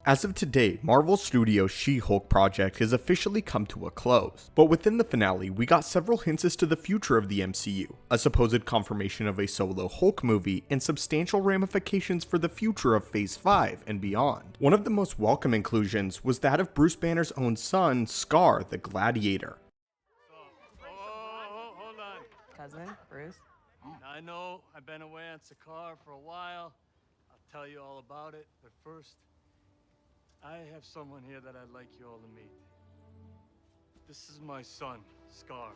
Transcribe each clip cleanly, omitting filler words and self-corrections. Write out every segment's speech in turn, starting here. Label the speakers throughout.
Speaker 1: As of today, Marvel Studios' She-Hulk project has officially come to a close, but within the finale, we got several hints as to the future of the MCU, a supposed confirmation of a solo Hulk movie, and substantial ramifications for the future of Phase 5 and beyond. One of the most welcome inclusions was that of Bruce Banner's own son, Skaar, the Gladiator.
Speaker 2: Hold on.
Speaker 3: Cousin, Bruce?
Speaker 2: I know I've been away on Skaar for a while. I'll tell you all about it, but first, I have someone here that I'd like you all to meet. This is my son, Skaar.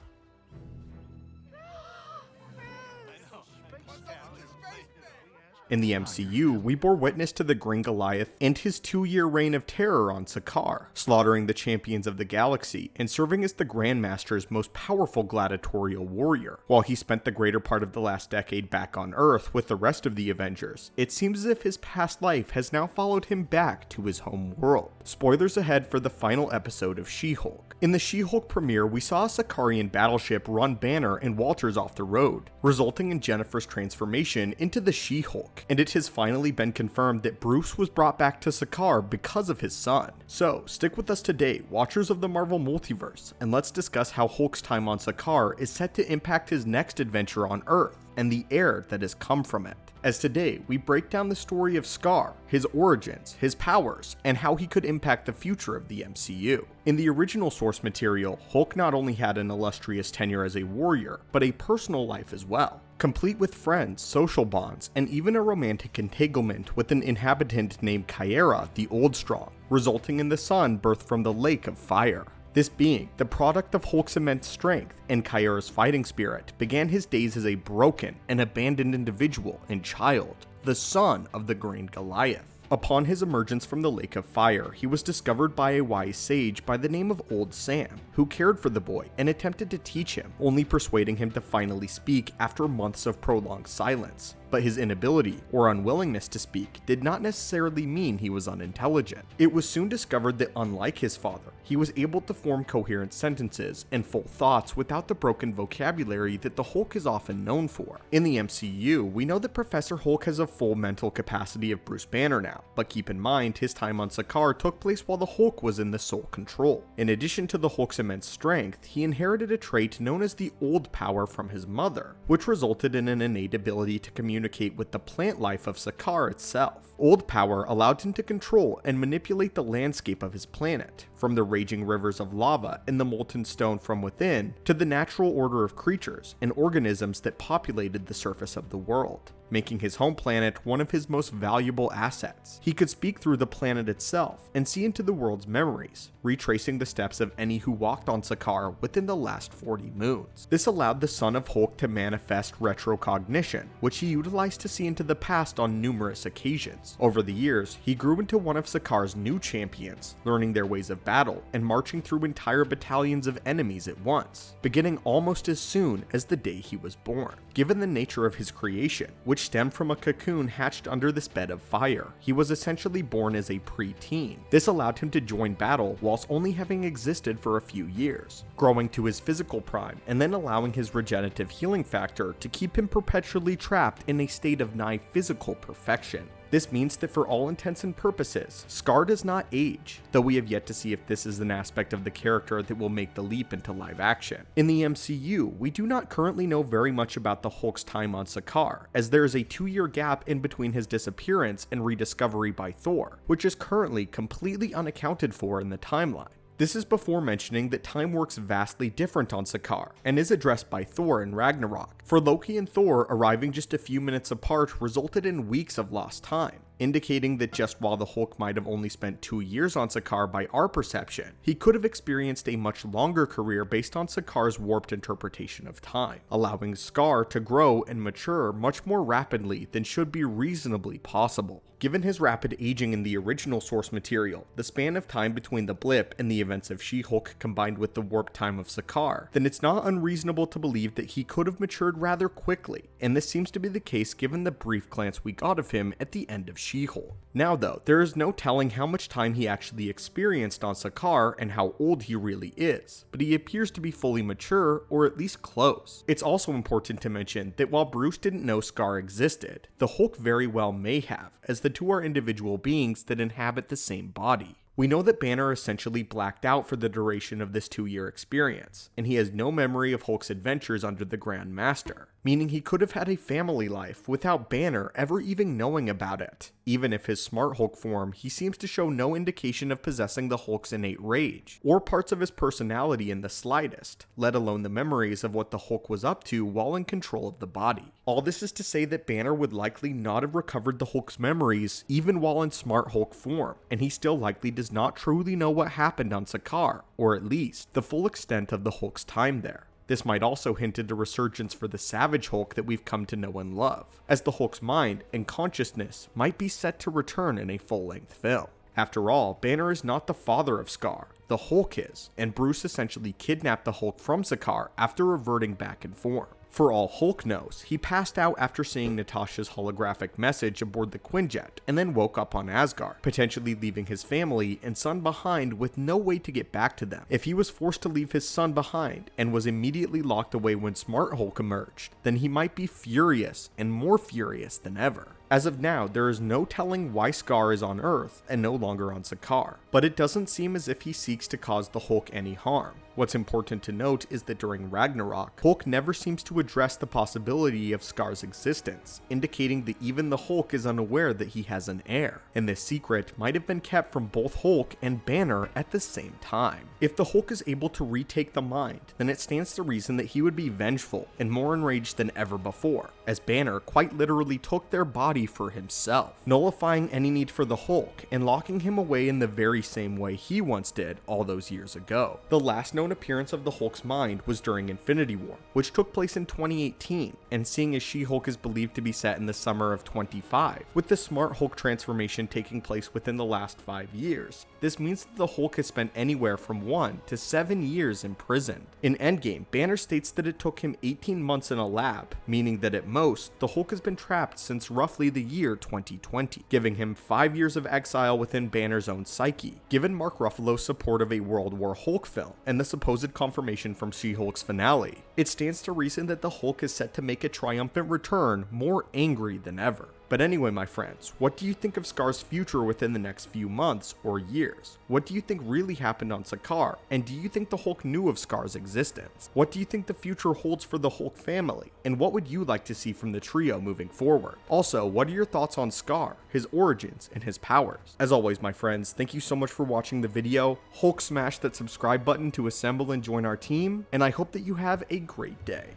Speaker 1: In the MCU, we bore witness to the Green Goliath and his 2-year reign of terror on Skaar, slaughtering the champions of the galaxy and serving as the Grandmaster's most powerful gladiatorial warrior. While he spent the greater part of the last decade back on Earth with the rest of the Avengers, it seems as if his past life has now followed him back to his home world. Spoilers ahead for the final episode of She-Hulk. In the She-Hulk premiere, we saw a Skaarian battleship run Banner and Walters off the road, resulting in Jennifer's transformation into the She-Hulk. And it has finally been confirmed that Bruce was brought back to Skaar because of his son. So, stick with us today, watchers of the Marvel Multiverse, and let's discuss how Hulk's time on Skaar is set to impact his next adventure on Earth, and the heir that has come from it. As today, we break down the story of Skaar, his origins, his powers, and how he could impact the future of the MCU. In the original source material, Hulk not only had an illustrious tenure as a warrior, but a personal life as well, complete with friends, social bonds, and even a romantic entanglement with an inhabitant named Eckardt the Old Strong, resulting in the son birthed from the Lake of Fire. This being the product of Hulk's immense strength and Eckardt's fighting spirit, began his days as a broken and abandoned individual and child, the son of the Green Goliath. Upon his emergence from the Lake of Fire, he was discovered by a wise sage by the name of Old Sam, who cared for the boy and attempted to teach him, only persuading him to finally speak after months of prolonged silence. But his inability or unwillingness to speak did not necessarily mean he was unintelligent. It was soon discovered that unlike his father, he was able to form coherent sentences and full thoughts without the broken vocabulary that the Hulk is often known for. In the MCU, we know that Professor Hulk has a full mental capacity of Bruce Banner now, but keep in mind his time on Skaar took place while the Hulk was in the sole control. In addition to the Hulk's immense strength, he inherited a trait known as the Old Power from his mother, which resulted in an innate ability to communicate with the plant life of Skaar itself. Old Power allowed him to control and manipulate the landscape of his planet, from the raging rivers of lava and the molten stone from within, to the natural order of creatures and organisms that populated the surface of the world, making his home planet one of his most valuable assets. He could speak through the planet itself and see into the world's memories, retracing the steps of any who walked on Skaar within the last 40 moons. This allowed the son of Hulk to manifest retrocognition, which he utilized to see into the past on numerous occasions. Over the years, he grew into one of Skaar's new champions, learning their ways of battle and marching through entire battalions of enemies at once, beginning almost as soon as the day he was born. Given the nature of his creation, which stemmed from a cocoon hatched under this bed of fire, he was essentially born as a pre-teen. This allowed him to join battle whilst only having existed for a few years, growing to his physical prime and then allowing his regenerative healing factor to keep him perpetually trapped in a state of nigh physical perfection. This means that for all intents and purposes, Skaar does not age, though we have yet to see if this is an aspect of the character that will make the leap into live action. In the MCU, we do not currently know very much about the Hulk's time on Skaar, as there is a 2-year gap in between his disappearance and rediscovery by Thor, which is currently completely unaccounted for in the timeline. This is before mentioning that time works vastly different on Skaar, and is addressed by Thor in Ragnarok. For Loki and Thor, arriving just a few minutes apart resulted in weeks of lost time, indicating that just while the Hulk might have only spent 2 years on Skaar by our perception, he could have experienced a much longer career based on Skaar's warped interpretation of time, allowing Skaar to grow and mature much more rapidly than should be reasonably possible. Given his rapid aging in the original source material, the span of time between the blip and the events of She-Hulk combined with the warped time of Skaar, then it's not unreasonable to believe that he could have matured rather quickly, and this seems to be the case given the brief glance we got of him at the end of She-Hulk. Now though, there is no telling how much time he actually experienced on Skaar and how old he really is, but he appears to be fully mature, or at least close. It's also important to mention that while Bruce didn't know Skaar existed, the Hulk very well may have, as the two are individual beings that inhabit the same body. We know that Banner essentially blacked out for the duration of this 2-year experience, and he has no memory of Hulk's adventures under the Grand Master, meaning he could have had a family life without Banner ever even knowing about it. Even if his Smart Hulk form, he seems to show no indication of possessing the Hulk's innate rage, or parts of his personality in the slightest, let alone the memories of what the Hulk was up to while in control of the body. All this is to say that Banner would likely not have recovered the Hulk's memories even while in Smart Hulk form, and he still likely does not truly know what happened on Skaar, or at least the full extent of the Hulk's time there. This might also hint at a resurgence for the Savage Hulk that we've come to know and love, as the Hulk's mind and consciousness might be set to return in a full-length film. After all, Banner is not the father of Skaar, the Hulk is, and Bruce essentially kidnapped the Hulk from Skaar after reverting back in form. For all Hulk knows, he passed out after seeing Natasha's holographic message aboard the Quinjet and then woke up on Asgard, potentially leaving his family and son behind with no way to get back to them. If he was forced to leave his son behind and was immediately locked away when Smart Hulk emerged, then he might be furious and more furious than ever. As of now, there is no telling why Skaar is on Earth and no longer on Skaar, but it doesn't seem as if he seeks to cause the Hulk any harm. What's important to note is that during Ragnarok, Hulk never seems to address the possibility of Skaar's existence, indicating that even the Hulk is unaware that he has an heir, and this secret might have been kept from both Hulk and Banner at the same time. If the Hulk is able to retake the mind, then it stands to reason that he would be vengeful and more enraged than ever before, as Banner quite literally took their body for himself, nullifying any need for the Hulk and locking him away in the very same way he once did all those years ago. The last known appearance of the Hulk's mind was during Infinity War, which took place in 2018, and seeing as She-Hulk is believed to be set in the summer of 25, with the Smart Hulk transformation taking place within the last 5 years, this means that the Hulk has spent anywhere from 1 to 7 years imprisoned. In Endgame, Banner states that it took him 18 months in a lab, meaning that at most, the Hulk has been trapped since roughly the year 2020, giving him 5 years of exile within Banner's own psyche. Given Mark Ruffalo's support of a World War Hulk film, and the supposed confirmation from She-Hulk's finale, it stands to reason that the Hulk is set to make a triumphant return, more angry than ever. But anyway, my friends, what do you think of Skaar's future within the next few months or years? What do you think really happened on Skaar? And do you think the Hulk knew of Skaar's existence? What do you think the future holds for the Hulk family? And what would you like to see from the trio moving forward? Also, what are your thoughts on Skaar, his origins, and his powers? As always, my friends, thank you so much for watching the video. Hulk smash that subscribe button to assemble and join our team, and I hope that you have a great day.